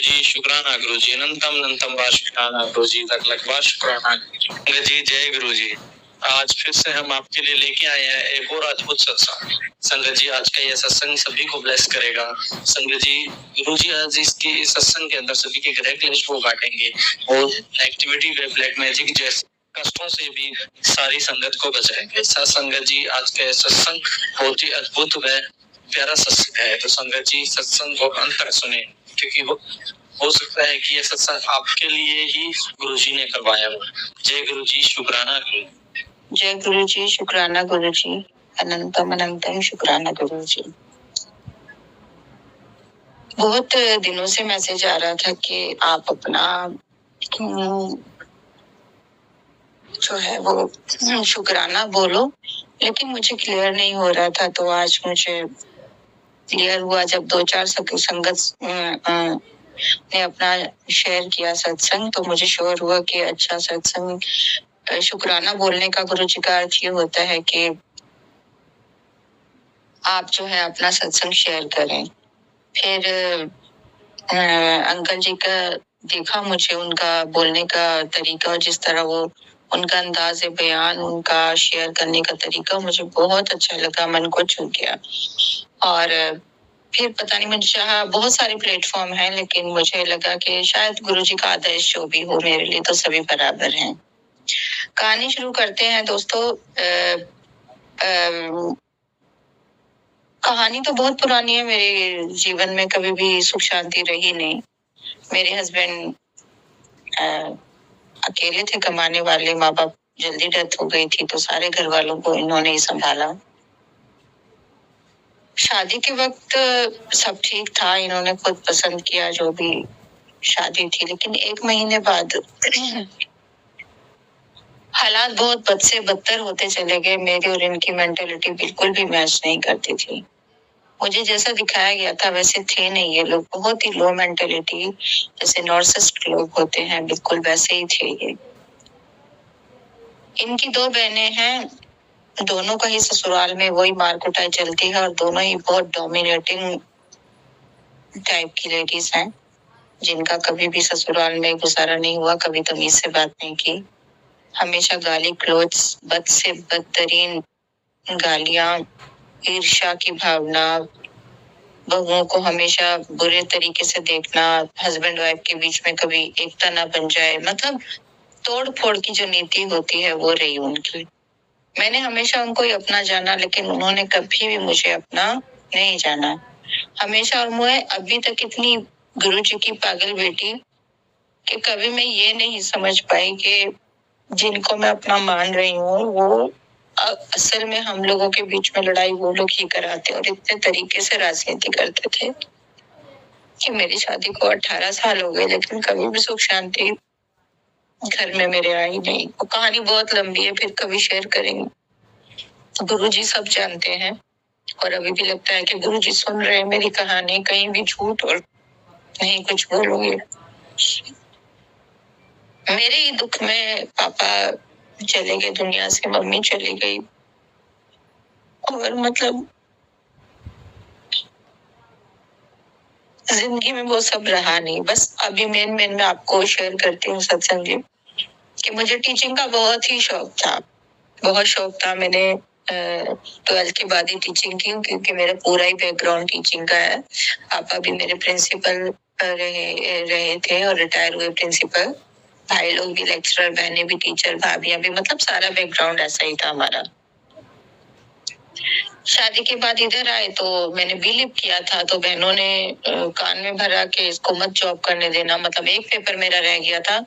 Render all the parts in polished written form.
जी शुक्राना गुरुजी, अनंतम अनंतम बार शुक्राना गुरुजी, लख लख बार शुक्राना जी। जय गुरुजी। आज फिर से हम आपके लिए लेके आए हैं एक और अद्भुत सत्संग। संगत जी, आज का यह सत्संग सभी को ब्लेस करेगा। संगत जी, गुरुजी आज इसकी इस सत्संग के अंदर सभी के ग्रह क्लेश को काटेंगे और नेगेटिविटी व ब्लैक मैजिक जैसे कष्टों से भी सारी संगत को बचाएंगे। संगत जी, आज का सत्संग बहुत ही अद्भुत व प्यारा सत्संग है। तो संगत जी, सत्संग को अंत तक सुने, क्योंकि हो सकता है कि यह सत्संग आपके लिए ही गुरुजी ने करवाया हो। जय गुरुजी, शुक्राना गुरु। जय गुरुजी, शुक्राना गुरुजी, अनंतम अनंतम शुक्राना गुरुजी। बहुत दिनों से मैसेज आ रहा था कि आप अपना जो है वो शुक्राना बोलो, लेकिन मुझे क्लियर नहीं हो रहा था। तो आज मुझे क्लियर हुआ जब 2-4 संगत ने अपना शेयर किया सत्संग, तो मुझे श्योर हुआ कि अच्छा सत्संग शुक्राना बोलने का गुरुजी का अर्थ ये होता है कि आप जो है अपना सत्संग शेयर करें। फिर अंकल जी का देखा, मुझे उनका बोलने का तरीका, जिस तरह वो उनका अंदाज बयान, उनका शेयर करने का तरीका मुझे बहुत अच्छा लगा, मन को छू गया। और फिर पता नहीं, मुझे चाहा बहुत सारे प्लेटफॉर्म हैं, लेकिन मुझे लगा कि शायद गुरुजी का आदेश जो भी हो, मेरे लिए तो सभी बराबर हैं। कहानी शुरू करते हैं दोस्तों। कहानी तो बहुत पुरानी है, मेरे जीवन में कभी भी सुख शांति रही नहीं। मेरे हस्बैंड अकेले थे, कमाने वाले, माँ बाप जल्दी डेथ हो गई थी, तो सारे घर वालों को इन्होंने ही संभाला। शादी के वक्त सब ठीक था, इन्होंने खुद पसंद किया जो भी शादी थी, लेकिन 1 महीने बाद हालात बहुत बद से बदतर होते चले गए। मेरी और इनकी मेंटेलिटी बिल्कुल भी मैच नहीं करती थी। मुझे जैसा दिखाया गया था वैसे थे नहीं ये लोग, बहुत ही लो मेंटेलिटी, जैसे नार्सिसिस्ट लोग होते हैं, बिल्कुल वैसे ही थे ये। इनकी 2 बहनें हैं, दोनों का ही ससुराल में वही मार कुटाई चलती है, और दोनों ही बहुत डोमिनेटिंग टाइप की लेडीज हैं, जिनका कभी भी ससुराल में गुजारा नहीं हुआ, कभी तमीज से बात नहीं की, हमेशा गाली गलौज, बद से बदतरीन गालियां, ईर्ष्या की भावना, बहुओं को हमेशा बुरे तरीके से देखना, हस्बैंड वाइफ के बीच में कभी एकता ना बन जाए, मतलब तोड़ फोड़ की जो नीति होती है वो रही उनकी। मैंने हमेशा उनको ही अपना जाना, लेकिन उन्होंने कभी भी मुझे अपना नहीं जाना हमेशा। और मैं अभी तक इतनी गुरुजी की पागल बेटी कि कभी मैं ये नहीं समझ पाई कि जिनको मैं अपना मान रही हूँ वो असल में हम लोगों के बीच में लड़ाई वो लोग ही कराते, और इतने तरीके से राजनीति करते थे कि मेरी शादी को 18 साल हो गए, लेकिन कभी भी सुख शांति घर में मेरे आई नहीं। वो कहानी बहुत लंबी है, फिर कभी शेयर करेंगे। गुरुजी सब जानते हैं, और अभी भी लगता है कि गुरुजी सुन रहे हैं मेरी कहानी, कहीं भी झूठ और नहीं कुछ बोलूंगी। मेरे ही दुख में पापा चले गए दुनिया से, मम्मी चली गई, और मतलब जिंदगी में वो सब रहा नहीं। बस अभी मैं आपको शेयर करती हूँ सत्संग जी, कि मुझे टीचिंग का बहुत ही शौक था, बहुत शौक था। मैंने 12th के बाद ही टीचिंग की, क्योंकि मेरा पूरा ही बैकग्राउंड टीचिंग का है। पापा भी मेरे प्रिंसिपल रहे थे और रिटायर हुए प्रिंसिपल, भाई लोग भी लेक्चरर, बहनें भी टीचर, भाभियां भी, मतलब सारा बैकग्राउंड ऐसा ही था हमारा। शादी के बाद इधर आए तो मैंने बीलिप किया था, तो बहनों ने कान में भरा के इसको मत जॉब करने देना, मतलब एक पेपर मेरा रह गया था,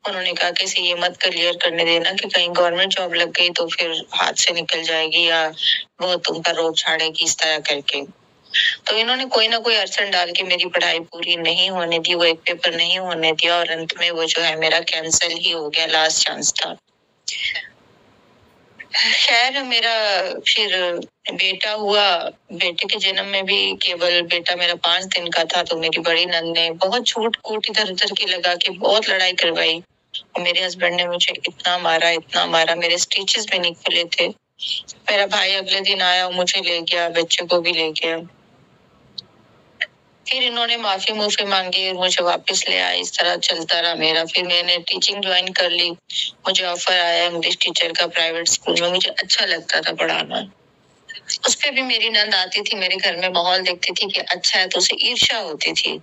उन्होंने कहा कि इसे ये मत क्लियर करने देना कि कहीं गवर्नमेंट जॉब लग गई तो फिर हाथ से निकल जाएगी या वो तुम पर रोक छाड़ेगी, इस तरह करके। तो इन्होंने कोई ना कोई अड़चन डाल के मेरी पढ़ाई पूरी नहीं होने दी, वो एक पेपर नहीं होने दिया, और अंत में वो जो है मेरा कैंसिल ही हो गया, लास्ट चांस था। खैर, मेरा फिर बेटा हुआ। बेटे के जन्म में भी केवल बेटा मेरा 5 दिन का था, तो मेरी बड़ी नंद ने बहुत छूट कूट इधर उधर की लगा के बहुत लड़ाई करवाई, और मेरे हस्बैंड ने मुझे इतना मारा, मेरे स्टिचेस भी नहीं खुले थे। मेरा भाई अगले दिन आया और मुझे ले गया, बच्चे को भी ले गया। फिर इन्होंने माफी मुफी मांगी और मुझे वापस ले आए। इस तरह चलता रहा मेरा। फिर मैंने टीचिंग ज्वाइन कर ली। मुझे ऑफर आया इंग्लिश टीचर का प्राइवेट स्कूल में। मुझे अच्छा लगता था पढ़ाना। उस पे भी मेरी नंद आती थी, मेरे घर में माहौल देखती थी कि अच्छा है, तो उसे ईर्ष्या होती थी।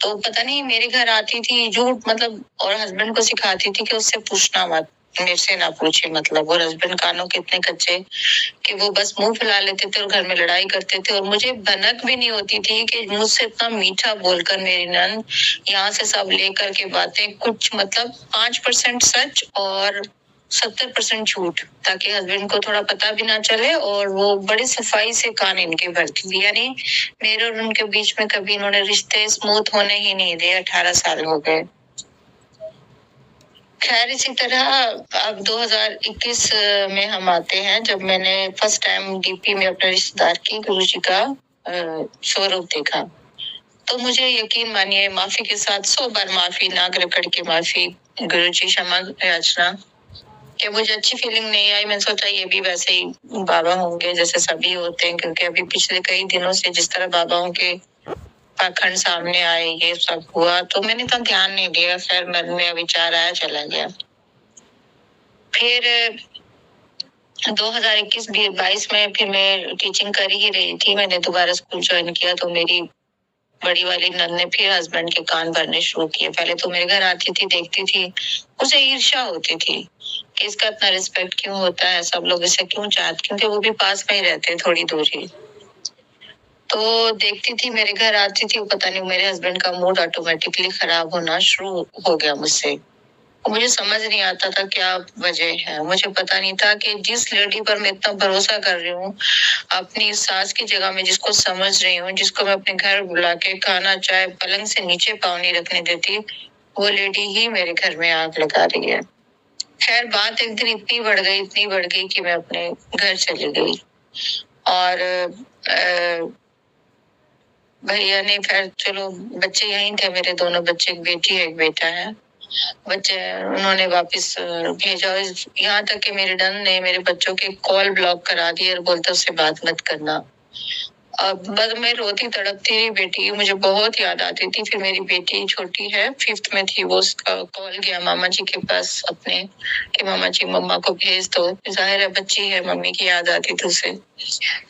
तो पता नहीं मेरे घर आती थी झूठ, मतलब, और हस्बैंड को सिखाती थी कि उससे पूछना मत, मेरे से ना पूछे, मतलब। और हस्बैंड कानों के इतने कच्चे कि वो बस मुंह फुला लेते थे और घर में लड़ाई करते थे। और मुझे भनक भी नहीं होती थी कि मुझसे इतना मीठा बोलकर मेरी नंद यहाँ से सब लेकर के बातें कुछ, मतलब, 5% सच और 70% झूठ, ताकि हस्बैंड को थोड़ा पता भी ना चले। और वो बड़ी सफाई से कान इनके भरती थी। यानी मेरे और उनके बीच में कभी इन्होंने रिश्ते स्मूथ होने ही नहीं दिए। 18 साल हो गए। खैर, इसी तरह अब 2021 में हम आते हैं, जब मैंने फर्स्ट टाइम डीपी में अपने रिश्तेदार की गुरुजी का स्वरूप देखा। तो मुझे यकीन मानिए, माफी के साथ 100 बार माफी, नाक रगड़ के माफी, गुरुजी क्षमा याचना, कि मुझे अच्छी फीलिंग नहीं आई। मैंने सोचा ये भी वैसे ही बाबा होंगे जैसे सभी होते हैं, क्योंकि अभी पिछले कई दिनों से जिस तरह बाबाओं के पाखंड सामने आए, ये सब हुआ, तो मैंने तो ध्यान नहीं दिया। खैर, मन में विचार आया, चला गया। फिर 2021-22 में फिर मैं टीचिंग कर ही रही थी। मैंने दोबारा स्कूल ज्वाइन किया, तो मेरी बड़ी वाली नंद ने फिर हस्बैंड के कान भरने शुरू किए। पहले तो मेरे घर आती थी, देखती थी, उसे ईर्ष्या होती थी कि इसका इतना रिस्पेक्ट क्यों होता है, सब लोग इसे क्यों चाहते, क्योंकि वो भी पास में ही रहते, थोड़ी दूर ही। तो देखती थी, मेरे घर आती थी, पता नहीं मेरे हस्बैंड का मूड ऑटोमेटिकली खराब होना शुरू हो गया मुझसे। मुझे समझ नहीं आता था क्या वजह है। मुझे पता नहीं था कि जिस लेडी पर मैं इतना भरोसा कर रही हूँ, अपनी सास की जगह में जिसको समझ रही हूँ, जिसको मैं अपने घर बुला के खाना चाय पलंग से नीचे पाँव नहीं रखने देती, वो लेडी ही मेरे घर में आग लगा रही है। खैर, बात एक दिन इतनी बढ़ गई कि मैं अपने घर चली गई। और भैया ने, खैर चलो, बच्चे यहीं थे, मेरे दोनों बच्चे, एक बेटी है एक बेटा है। बच्चे उन्होंने वापस भेजा। यहाँ तक कि मेरे नंद ने मेरे बच्चों के कॉल ब्लॉक करा दिए और बोलते उससे बात मत करना। अब बस मैं रोती तड़पती रही। बेटी मुझे बहुत याद आती थी। फिर मेरी बेटी छोटी है, 5th में थी, वो उसका कॉल गया मामा जी के पास अपने, कि मामा जी मम्मा को भेज दो। जाहिर है बच्ची है, मम्मी की याद आती थी उसे।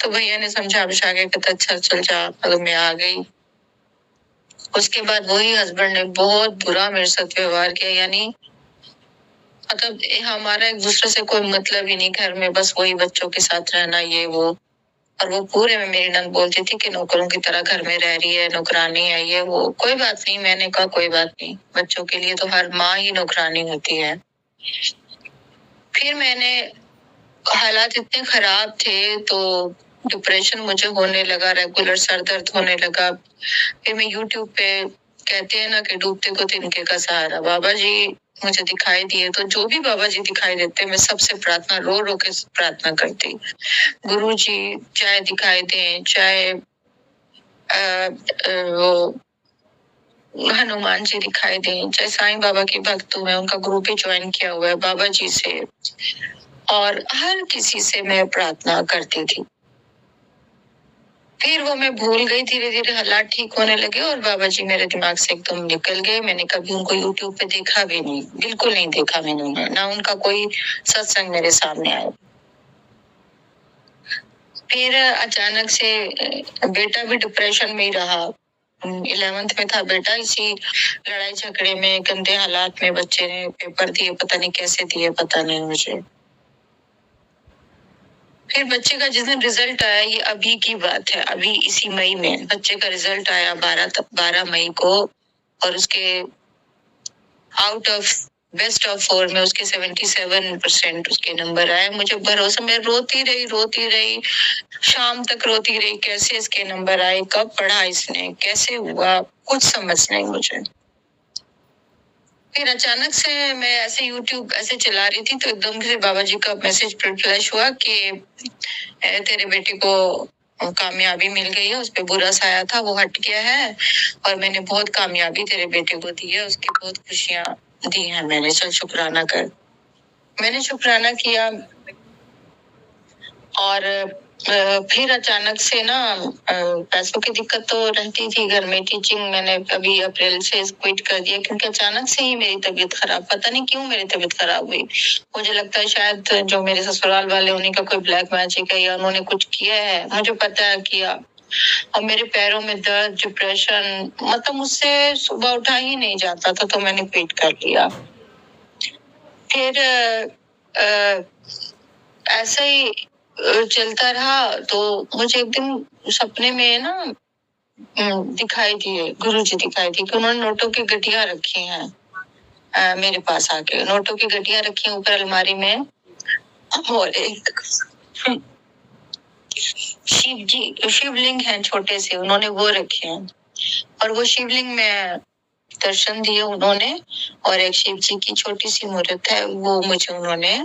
तो भैया ने समझा बुझा के कहता अच्छा चल जा। अगर मैं आ गई, उसके बाद वही हस्बैंड ने बहुत बुरा मेरे साथ व्यवहार किया। यानी मतलब हमारा एक दूसरे से कोई मतलब ही नहीं, घर में बस वही बच्चों के साथ रहना, ये वो। और वो पूरे में मेरी नंद बोलती थी कि नौकरों की तरह घर में रह रही है, नौकरानी है, ये वो। कोई बात नहीं, मैंने कहा कोई बात नहीं, बच्चों के लिए तो हर माँ ही नौकरानी होती है। फिर मैंने, हालात इतने खराब थे तो डिप्रेशन मुझे होने लगा, रेगुलर सर दर्द होने लगा। फिर मैं यूट्यूब पे, कहते हैं ना कि डूबते को तिनके का सहारा, बाबा जी मुझे दिखाई दिए। तो जो भी बाबा जी दिखाई देते, मैं सबसे प्रार्थना, रो रो के प्रार्थना करती, गुरु जी चाहे दिखाई दें, चाहे वो हनुमान जी दिखाई दें, चाहे साईं बाबा की भक्त हूँ मैं, उनका ग्रुप ही ज्वाइन किया हुआ है, बाबा जी से और हर किसी से मैं प्रार्थना करती थी। फिर वो मैं भूल गई। धीरे धीरे हालात ठीक होने लगे और बाबा जी मेरे दिमाग से एकदम निकल गए। मैंने कभी उनको यूट्यूब पे देखा भी नहीं, बिल्कुल नहीं देखा मैंने उन्हें, ना उनका कोई सत्संग मेरे सामने आया। फिर अचानक से बेटा भी डिप्रेशन में ही रहा। 11th में था बेटा, इसी लड़ाई झगड़े में, गंदे हालात में बच्चे ने पेपर दिए, पता नहीं कैसे दिए, पता नहीं मुझे। फिर बच्चे का जिस दिन रिजल्ट आया, ये अभी की बात है, अभी इसी मई में बच्चे का रिजल्ट आया, 12 मई को। और उसके आउट ऑफ बेस्ट ऑफ 4 में उसके 77% उसके नंबर आए। मुझे भरोसा, मैं रोती रही, शाम तक रोती रही, कैसे इसके नंबर आए, कब पढ़ा इसने, कैसे हुआ, कुछ समझ नहीं मुझे। फिर अचानक से मैं ऐसे यूट्यूब ऐसे चला रही थी, तो एकदम से बाबा जी का मैसेज फ्लैश हुआ कि तेरे बेटे को कामयाबी मिल गई है, उस पे बुरा साया था वो हट गया है, और मैंने बहुत कामयाबी तेरे बेटे को दी है, उसकी बहुत खुशियां दी हैं मैंने, चल शुक्राना कर। मैंने शुक्राना किया। और फिर अचानक से ना पैसों की दिक्कत तो रहती थी घर में। टीचिंग मैंने अभी अप्रैल से क्विट कर दिया क्योंकि अचानक से ही मेरी तबीयत खराब, पता नहीं क्यों मेरी तबीयत खराब हुई। मुझे लगता है शायद जो मेरे ससुराल वाले उन्हीं का कोई ब्लैक मैजिक है या उन्होंने कुछ किया है, मुझे पता है किया। और मेरे पैरों में दर्द, डिप्रेशन, मतलब मुझसे सुबह उठा ही नहीं जाता था, तो मैंने क्विट कर लिया। फिर ऐसे ही चलता रहा तो मुझे एक दिन सपने में ना दिखाई दिए, गुरुजी दिखाई दी कि उन्होंने नोटों की गड्डियां रखी हैं मेरे पास आके। नोटों की गड्डियां रखी हैं ऊपर अलमारी में, और एक शिवलिंग है छोटे से, उन्होंने वो रखे हैं। और वो शिवलिंग में दर्शन दिए उन्होंने, और एक शिव जी की छोटी सी मूर्त है, वो मुझे उन्होंने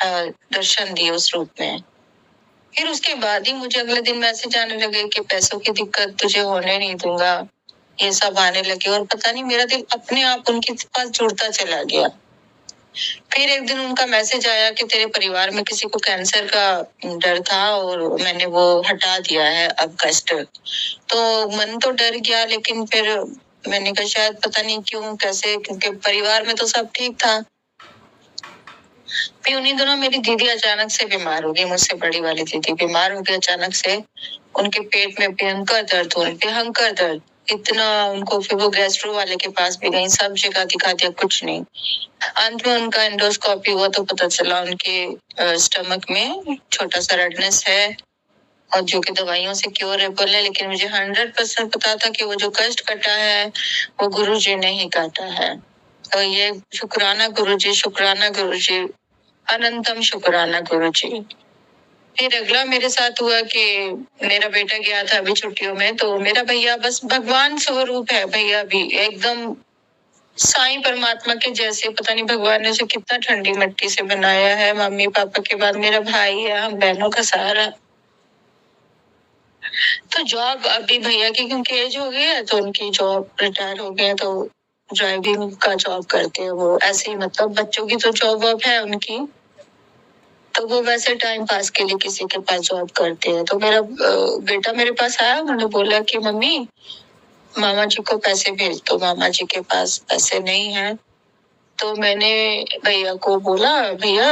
दर्शन दिए उस रूप में। फिर उसके बाद ही मुझे अगले दिन मैसेज आने लगे कि पैसों की दिक्कत तुझे होने नहीं दूंगा, ये सब आने लगे। और पता नहीं मेरा दिल अपने आप उनके पास जुड़ता चला गया। फिर एक दिन उनका मैसेज आया कि तेरे परिवार में किसी को कैंसर का डर था और मैंने वो हटा दिया है अब कष्ट। तो मन तो डर गया, लेकिन फिर मैंने कहा शायद पता नहीं क्यों कैसे, क्योंकि परिवार में तो सब ठीक था। फिर उन्हीं दिनों मेरी दीदी अचानक से बीमार हो गई, मुझसे बड़ी वाली दीदी बीमार हो गई अचानक से। उनके पेट में भयंकर दर्द हो रहा, भयंकर दर्द इतना उनको। फिर वो गैस्ट्रो वाले के पास भी गई, सब जगह दिखा दिया, कुछ नहीं। अंत में उनका एंडोस्कोपी हुआ तो पता चला उनके स्टमक में छोटा सा रेडनेस है, और जो कि दवाइयों से क्योरेबल है। लेकिन मुझे 100% पता था कि वो जो कष्ट कटा है वो गुरुजी ने ही काटा है। तो ये शुक्राना गुरुजी, शुक्राना गुरुजी, अनंतम शुक्राना गुरुजी। फिर अगला मेरे साथ हुआ कि मेरा बेटा गया था अभी छुट्टियों में, तो मेरा भैया बस भगवान स्वरूप है, भैया भी एकदम साईं परमात्मा के जैसे। पता नहीं भगवान ने उसे कितना ठंडी मिट्टी से बनाया है। मम्मी पापा के बाद मेरा भाई है, हम बहनों का सहारा। तो जॉब अभी भैया की क्योंकि एज हो गई है, तो उनकी जॉब रिटायर हो गए, तो ड्राइविंग का जॉब करते हैं वो। ऐसे ही मतलब बच्चों की तो जॉब वॉब है उनकी, तो वो वैसे टाइम पास के लिए किसी के पास जॉब करते हैं। तो मेरा बेटा मेरे पास आया, उन्होंने बोला कि मम्मी मामा जी को पैसे भेज दो, मामा जी के पास पैसे नहीं है। तो मैंने भैया को बोला भैया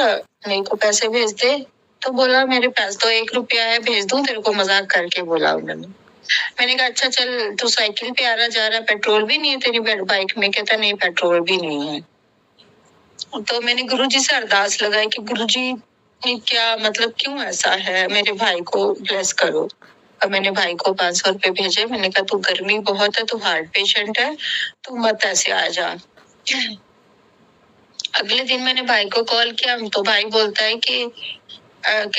मेरे को पैसे भेज दे। तो बोला मेरे पास तो 1 रुपया है, भेज दूं तेरे को, मजाक करके बोला उन्होंने। मैंने कहा अच्छा चल, तू साइकिल पे आ रहा जा रहा, पेट्रोल भी नहीं है तेरी बाइक में? कहता नहीं पेट्रोल भी नहीं है। तो मैंने गुरुजी से अरदास लगाई कि गुरुजी क्या मतलब, क्यों ऐसा है, मेरे भाई को ब्लेस करो। और मैंने भाई को 500 रुपए भेजे। मैंने कहा तू गर्मी बहुत है, तू हार्ट पेशेंट है, तू मत ऐसे आ जा। अगले दिन मैंने भाई को कॉल किया, तो भाई बोलता है कि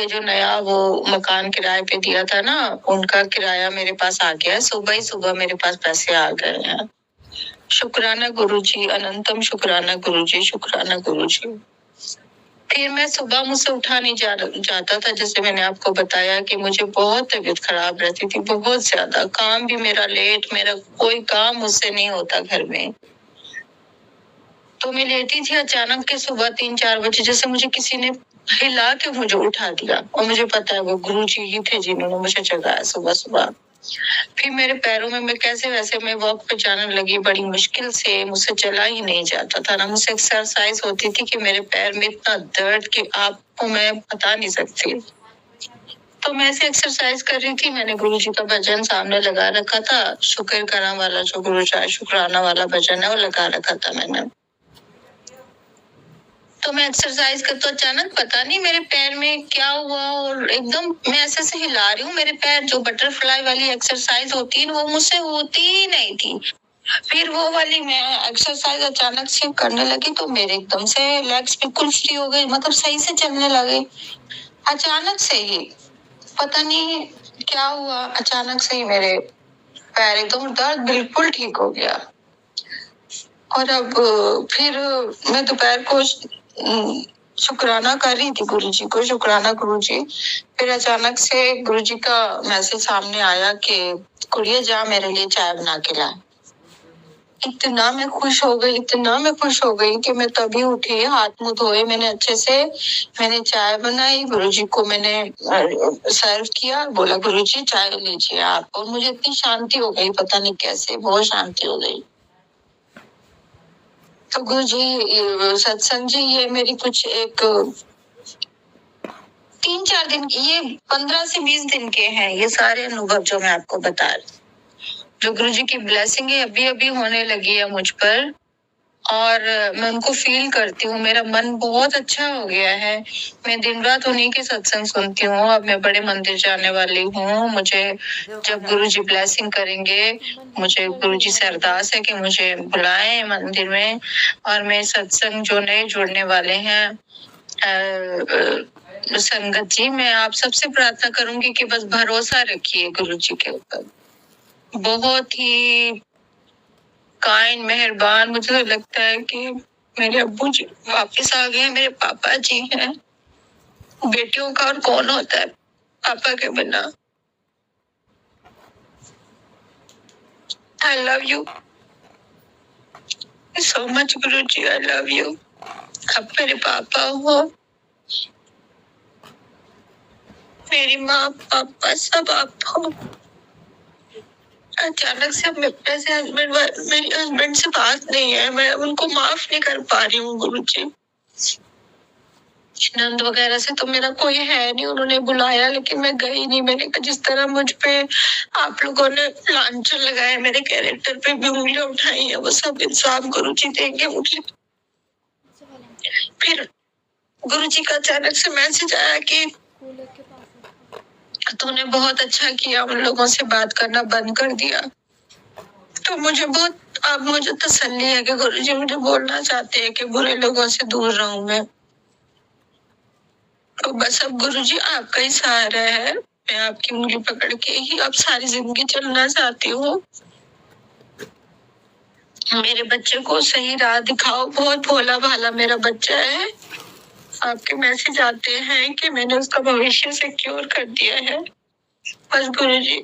जो नया वो मकान किराए पे दिया था ना, उनका किराया मेरे पास आ गया है, सुबह ही सुबह मेरे पास पैसे आ गए हैं। शुक्राना गुरुजी, अनंतम शुक्राना गुरुजी, शुक्राना गुरुजी। फिर मैं सुबह मुझसे उठा नहीं जाता था, जैसे मैंने आपको बताया कि मुझे बहुत तबीयत खराब रहती थी, बहुत ज्यादा। काम भी मेरा लेट, मेरा कोई काम मुझसे नहीं होता घर में। तो मैं लेटी थी, अचानक के सुबह 3-4 बजे जैसे मुझे किसी ने हिला के मुझे उठा दिया, और मुझे पता है वो गुरुजी ही थे जिन्होंने मुझे जगाया सुबह सुबह। फिर मेरे पैरों में, मैं कैसे वैसे मैं वॉक पे जाने लगी, बड़ी मुश्किल से, मुझसे चला ही नहीं जाता था ना, मुझसे एक्सरसाइज होती थी कि मेरे पैर में इतना दर्द कि आपको मैं बता नहीं सकती। तो मैं ऐसे एक्सरसाइज कर रही थी, मैंने गुरुजी का भजन सामने लगा रखा था, शुक्र करा वाला, जो गुरु शुक्राना वाला भजन है वो लगा रखा था मैंने। तो मैं एक्सरसाइज कर, तो अचानक पता नहीं मेरे पैर में क्या हुआ, और एकदम मैं ऐसे से हिला रही हूँ, मेरे पैर जो बटरफ्लाई वाली एक्सरसाइज होती है वो मुझसे होती ही नहीं थी। फिर वो वाली मैं एक्सरसाइज अचानक से करने लगी, तो मेरे एकदम से लेग्स बिल्कुल फ्री हो गए, मतलब सही से चलने लगे। अचानक से ही पता नहीं क्या हुआ, अचानक से ही मेरे पैर एकदम, दर्द बिल्कुल ठीक हो गया। और अब फिर मैं दोपहर को शुक्राना कर रही थी गुरुजी को, शुक्राना गुरुजी। फिर अचानक से गुरुजी का मैसेज सामने आया कि कुड़िए जा मेरे लिए चाय बना के ला। इतना मैं खुश हो गई कि मैं तभी उठी, हाथ मुंह धोए, मैंने अच्छे से, मैंने चाय बनाई, गुरुजी को मैंने सर्व किया, बोला गुरुजी चाय लीजिए आप, और मुझे इतनी शांति हो गई, पता नहीं कैसे, बहुत शांति हो गई। तो गुरुजी सत्संग जी, ये मेरी कुछ एक 3-4 दिन, ये 15 से 20 दिन के हैं ये सारे अनुभव जो मैं आपको बता रही, जो गुरुजी की ब्लेसिंग है अभी अभी होने लगी है मुझ पर, और मैं उनको फील करती हूँ, मेरा मन बहुत अच्छा हो गया है। मैं दिन रात उन्हीं के सत्संग सुनती हूँ। अब मैं बड़े मंदिर जाने वाली हूँ, मुझे जब गुरुजी ब्लेसिंग करेंगे, मुझे गुरुजी से अरदास है कि मुझे बुलाएं मंदिर में, और मैं सत्संग जो नए जुड़ने वाले हैं संगत जी, मैं आप सबसे प्रार्थना करूंगी कि बस भरोसा रखिए गुरुजी के ऊपर। बहुत ही काइंड, मेहरबान, मुझे तो लगता है कि मेरे अब्बू जी वापस आ गए, मेरे पापा जी हैं। बेटियों का और कौन होता है पापा के बिना। I love you so much Guruji, I love you. आप मेरे पापा हो, मेरी माँ पापा सब आप हो। अचानक से मेरे हस्बैंड से बात नहीं है, मैं उनको माफ नहीं कर पा रही हूँ गुरुजी। नंद वगैरह से तो मेरा कोई है नहीं, उन्होंने बुलाया लेकिन मैं गई नहीं। मैंने कहा जिस तरह मुझ पे आप लोगों ने लांछन लगाया, मेरे कैरेक्टर पे भी उंगलियां उठाई है, वो सब इंसाफ गुरुजी देंगे मुझे। फिर गुरुजी का अचानक से मैसेज आया कि तूने बहुत अच्छा किया, उन लोगों से बात करना बंद कर दिया। तो मुझे बहुत, अब मुझे तसल्ली है कि गुरुजी मुझे बोलना चाहते हैं कि बुरे लोगों से दूर रहूं मैं। तो बस अब गुरुजी आपका ही सहारा है, मैं आपकी उंगली पकड़ के ही अब सारी जिंदगी चलना चाहती हूँ। मेरे बच्चे को सही राह दिखाओ, बहुत भोला भाला मेरा बच्चा है। आपके मैसेज आते हैं कि मैंने उसका भविष्य सिक्योर कर दिया है। बस गुरुजी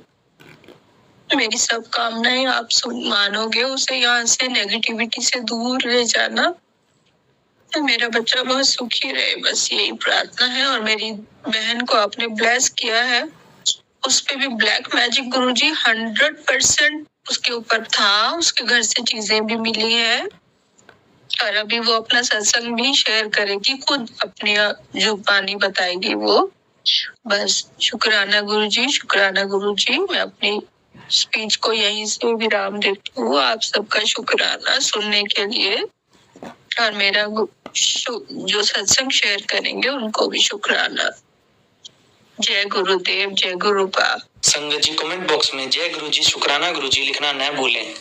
मेरी सब कामनाएं आप मानोगे, उसे यहाँ से नेगेटिविटी से दूर ले जाना, तो मेरा बच्चा बहुत सुखी रहे, बस यही प्रार्थना है। और मेरी बहन को आपने ब्लेस किया है, उस पे भी ब्लैक मैजिक गुरुजी 100% उसके ऊपर था, उसके घर से चीजें भी मिली है, और अभी वो अपना सत्संग भी शेयर करेगी, खुद अपनी जुबानी बताएगी वो। बस शुक्राना गुरुजी, शुक्राना गुरुजी। मैं अपनी स्पीच को यहीं से विराम देती हूँ। आप सबका शुक्राना सुनने के लिए, और मेरा जो सत्संग शेयर करेंगे उनको भी शुक्राना। जय गुरुदेव, जय गुरुपा। संगत जी कमेंट बॉक्स में जय गुरुजी, शुक्राना गुरुजी लिखना न भूलें।